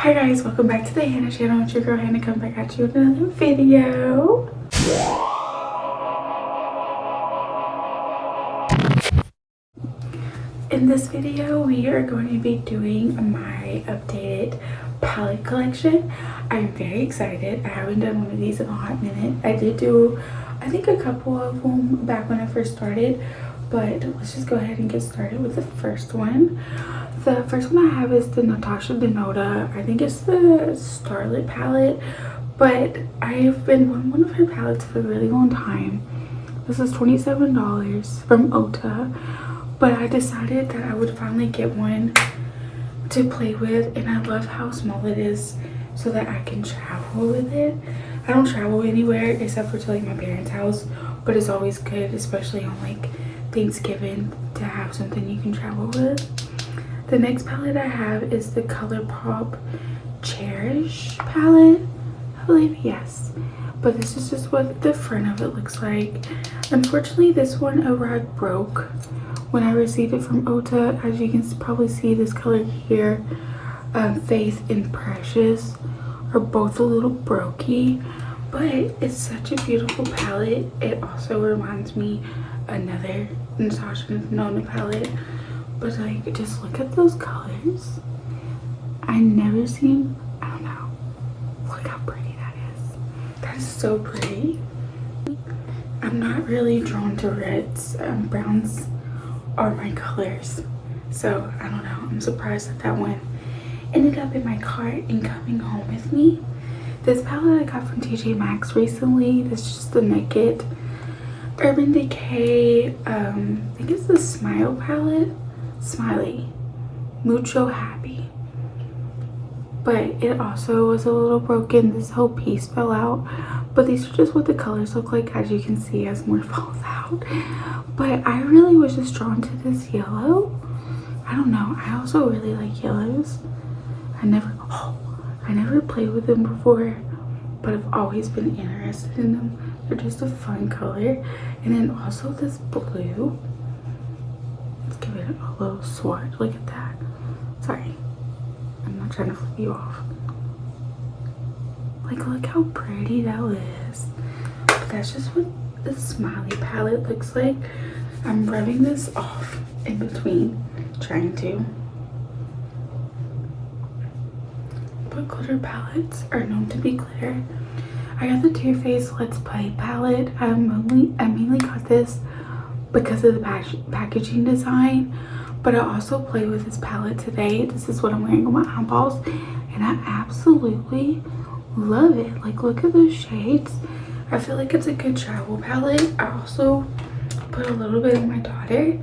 Hi guys, welcome back to the Hannah channel. It's your girl Hannah coming back at you with another video. In this video, we are going to be doing my updated palette collection. I'm very excited. I haven't done one of these in a hot minute. I did do, I think, a couple of them back when I first started, but let's just go ahead and get started with the first one. The first one I have is the Natasha Denota. I think it's the Starlit palette, but I've been wanting one of her palettes for a really long time. This is $27 from Ulta, but I decided that I would finally get one to play with, and I love how small it is so that I can travel with it. I don't travel anywhere except for to like my parents' house, but it's always good, especially on like Thanksgiving, to have something you can travel with. The next palette I have is the ColourPop Cherish palette, I believe, yes. But this is just what the front of it looks like. Unfortunately, this one arrived broke when I received it from Ulta. As you can probably see, this color here, Faith and Precious, are both a little brokey, but it's such a beautiful palette. It also reminds me another Natasha Denona palette. But like, just look at those colors. I never seen, I don't know. Look how pretty that is. That is so pretty. I'm not really drawn to reds. Browns are my colors. So I don't know. I'm surprised that that one ended up in my cart and coming home with me. This palette I got from TJ Maxx recently. This is just the Naked Urban Decay. I think it's the Smile palette. Smiley, Mucho Happy, but it also was a little broken. This whole piece fell out, but these are just what the colors look like, as you can see, as more falls out. But I really was just drawn to this yellow. I don't know, I also really like yellows. I never played with them before, but I've always been interested in them. They're just a fun color. And then also this blue. Let's give it a little swatch. Look at that. Sorry, I'm not trying to flip you off. Like, look how pretty that is. But that's just what the Smiley palette looks like. I'm rubbing this off in between, trying to. But glitter palettes are known to be glitter. I got the Too Faced Let's Play palette. I mainly got this because of the packaging design, but I also play with this palette today. This is what I'm wearing on my eyeballs, and I absolutely love it. Like, look at those shades. I feel like it's a good travel palette. I also put a little bit of my daughter,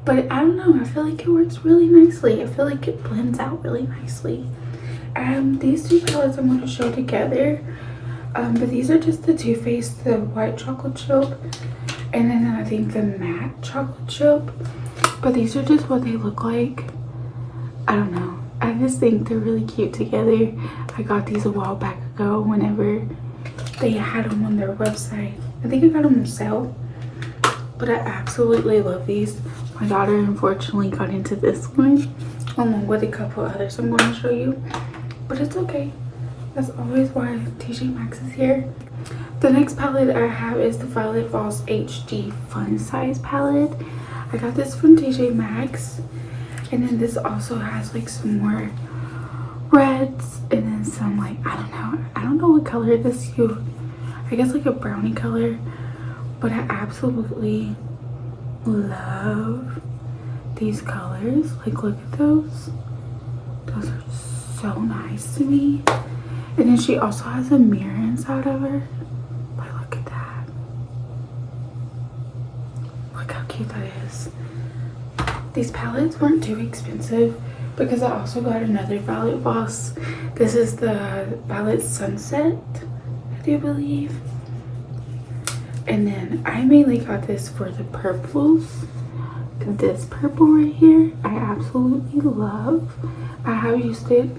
but I don't know, I feel like it works really nicely. I feel like it blends out really nicely. These two palettes I'm going to show together, but these are just the Too Faced, the white chocolate chip, and then I think the matte chocolate chip. But these are just what they look like. I don't know, I just think they're really cute together. I got these a while back ago whenever they had them on their website. I think I got them on sale, but I absolutely love these. My daughter unfortunately got into this one along with a couple others I'm going to show you, but it's okay. That's always why TJ Maxx is here. The next palette I have is the Violet Voss HD Fun Size palette. I got this from TJ Maxx, and then this also has like some more reds and then some, like, I don't know what color this is. I guess like a brownie color, but I absolutely love these colors. Like, look at those. Those are so nice to me. And then she also has a mirror inside of her. Like, look at that. Look how cute that is. These palettes weren't too expensive because I also got another Violet Voss. This is the Violet Sunset, I do believe. And then I mainly got this for the purples. This purple right here, I absolutely love. I have used it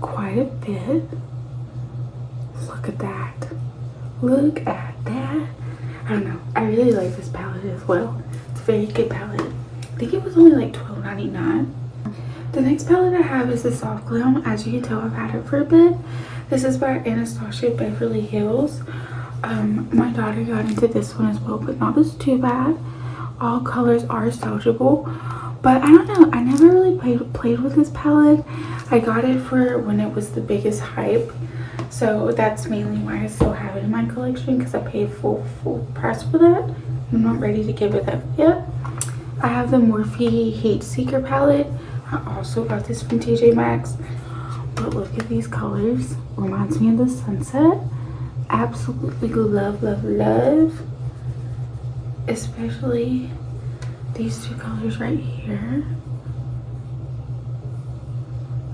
quite a bit. Look at that. Look at that. I don't know, I really like this palette as well. It's a very good palette. I think it was only like $12.99. The next palette I have is the Soft Glow. As you can tell, I've had it for a bit. This is by Anastasia Beverly Hills. My daughter got into this one as well, but not as too bad. All colors are salvageable, but I don't know, I never really played with this palette. I got it for when it was the biggest hype, so that's mainly why I still have it in my collection, because I paid full price for that. I'm not ready to give it up yet. I have the Morphe Heat Seeker palette. I also got this from TJ Maxx, but look at these colors. Reminds me of the sunset. Absolutely love, love, love. Especially these two colors right here.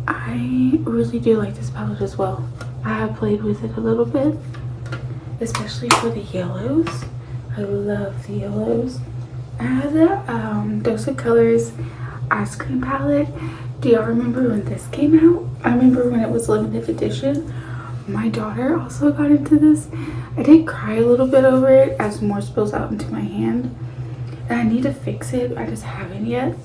I really do like this palette as well. I have played with it a little bit, especially for the yellows. I love the yellows. I have the Dose of Colors ice cream palette. Do y'all remember when this came out? I remember when it was limited edition. My daughter also got into this. I did cry a little bit over it as more spills out into my hand, and I need to fix it. I just haven't yet.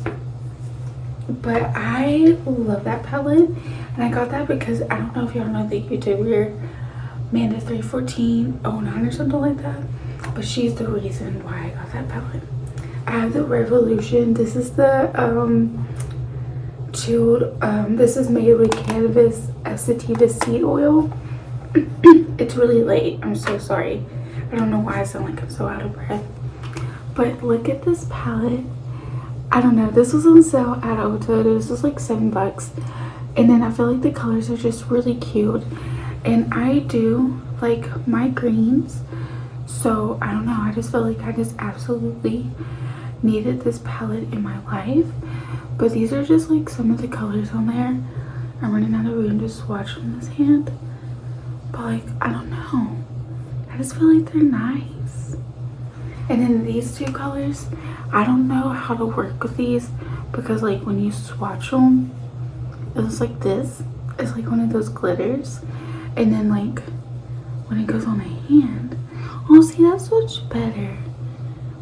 But I love that palette, and I got that because I don't know if y'all know the YouTuber Manda31409 or something like that, but she's the reason why I got that palette. I have the Revolution. This is the chilled. This is made with cannabis sativa seed oil. It's really late. I'm so sorry. I don't know why I sound like I'm so out of breath. But look at this palette. I don't know. This was on sale at Ulta. This was like $7. And then I feel like the colors are just really cute. And I do like my greens. So I don't know. I just feel like I just absolutely needed this palette in my life. But these are just like some of the colors on there. I'm running out of room to swatch on this hand. But like, I don't know. I just feel like they're nice. And then these two colors, I don't know how to work with these, because like when you swatch them, it's like this. It's like one of those glitters. And then like when it goes on a hand, oh, see, that's much better.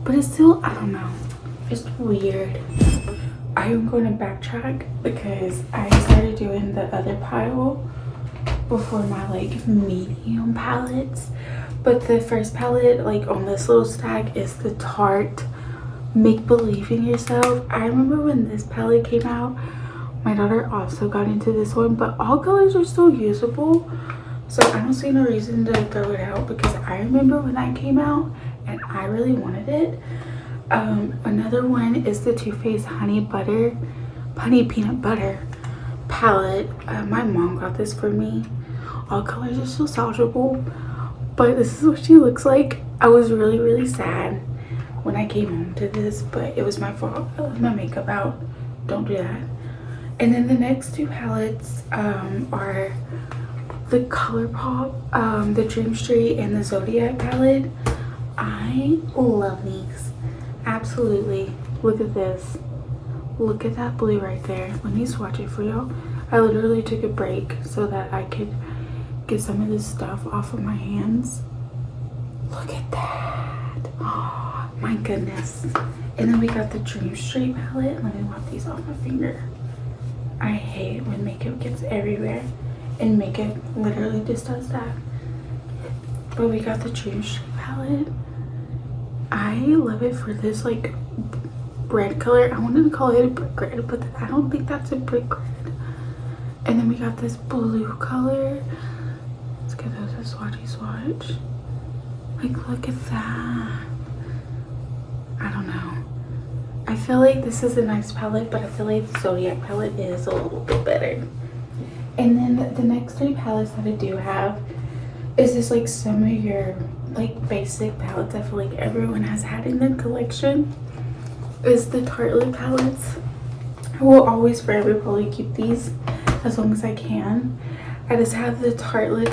But it's still, I don't know. It's weird. I am going to backtrack because I started doing the other pile before my like medium palettes. But the first palette like on this little stack is the Tarte Make Believe in Yourself. I remember when this palette came out, my daughter also got into this one, but all colors are still usable, so I don't see no reason to throw it out, because I remember when that came out and I really wanted it. Another one is the Too Faced Honey Peanut Butter palette. My mom got this for me. All colors are so salvageable, but this is what she looks like. I was really sad when I came home to this, but it was my fault. I left my makeup out. Don't do that. And then the next two palettes are the ColourPop, the Dream Street, and the Zodiac palette. I love these. Absolutely. Look at this. Look at that blue right there. Let me swatch it for y'all. I literally took a break so that I could get some of this stuff off of my hands. Look at that. Oh my goodness. And then we got the Dream Street palette. Let me wipe these off my finger. I hate when makeup gets everywhere, and makeup literally just does that. But we got the Dream Street palette. I love it for this like red color. I wanted to call it a brick red, but I don't think that's a brick red. And then we got this blue color. Let's give those a swatchy swatch. Like, look at that. I don't know. I feel like this is a nice palette, but I feel like the Zodiac palette is a little bit better. And then the next three palettes that I do have is just like some of your like basic palettes I feel like everyone has had in their collection. Is the Tartelette palettes. I will always forever probably keep these as long as I can. I just have the Tartelette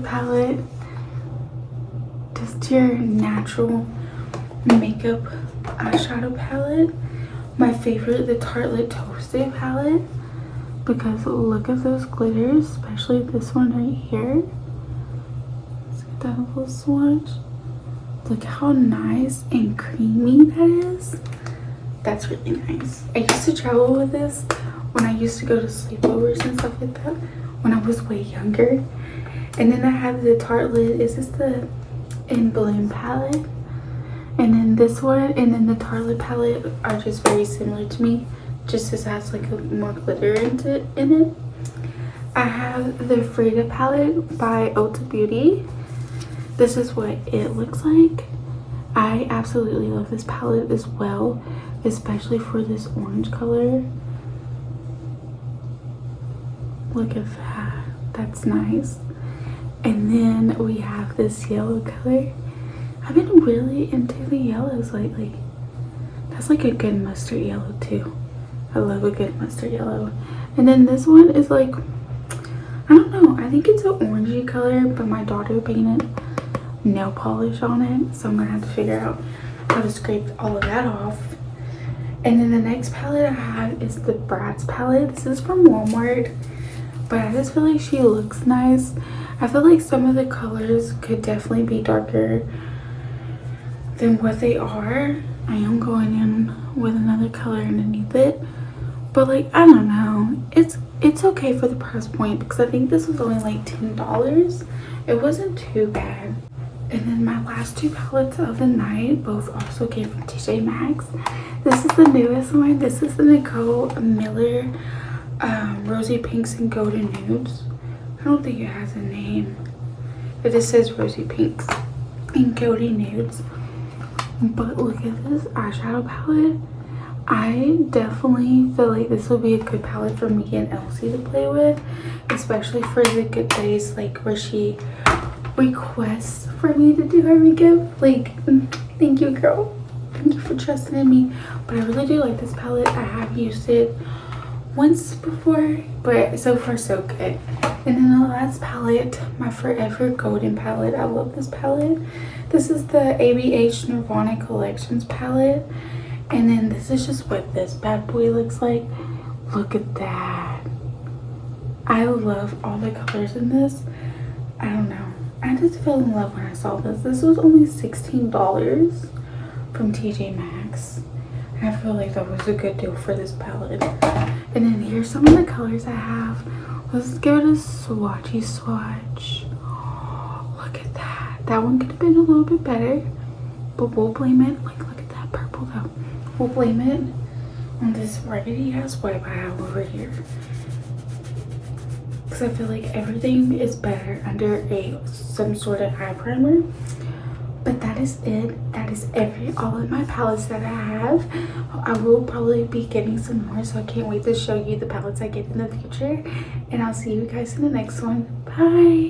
palette. Just your natural makeup eyeshadow palette. My favorite, the Tartelette Toasted palette, because look at those glitters, especially this one right here. Let's get that a little swatch. Look how nice and creamy that is. that's really nice. I used to travel with this when I used to go to sleepovers and stuff like that when I was way younger. And then I have the Tartelette. Is this the In Bloom palette? And then this one and then the Tartelette palette are just very similar to me. Just as it has like a more glitter in it. I have the Frida palette by Ulta Beauty. This is what it looks like. I absolutely love this palette as well, especially for this orange color. Look at that. That's nice. And then we have this yellow color. I've been really into the yellows lately. That's like a good mustard yellow too. I love a good mustard yellow. And then this one is like, I don't know, I think it's an orangey color, but my daughter painted nail polish on it, so I'm gonna have to figure out how to scrape all of that off. And then the next palette I have is the Bratz palette. This is from Walmart, but I just feel like she looks nice. I feel like some of the colors could definitely be darker than what they are. I am going in with another color underneath it, but like, I don't know, it's okay for the price point because I think this was only like $10. It wasn't too bad. And then my last two palettes of the night both also came from TJ Maxx. This is the newest one. This is the Nicole Miller Rosy Pinks and Golden Nudes. I don't think it has a name, but this says Rosy Pinks and Golden Nudes. But look at this eyeshadow palette. I definitely feel like this will be a good palette for me and Elsie to play with, especially for the good days like where she requests for me to do her makeup. Like, thank you, girl. Thank you for trusting in me. But I really do like this palette. I have used it once before, but so far so good. And then the last palette, my Forever Golden palette. I love this palette. This is the ABH Nirvana Collections palette. And then this is just what this bad boy looks like. Look at that. I love all the colors in this. I don't know. I just fell in love when I saw this. This was only $16 from TJ Maxx. And I feel like that was a good deal for this palette. And then here's some of the colors I have. Let's give it a swatchy swatch. Oh, look at that. That one could have been a little bit better, but we'll blame it. Like, look at that purple though. We'll blame it on this raggedy ass wipe I have over here. Because I feel like everything is better under some sort of eye primer. But that is it. That is all of my palettes that I have. I will probably be getting some more, so I can't wait to show you the palettes I get in the future. And I'll see you guys in the next one. Bye.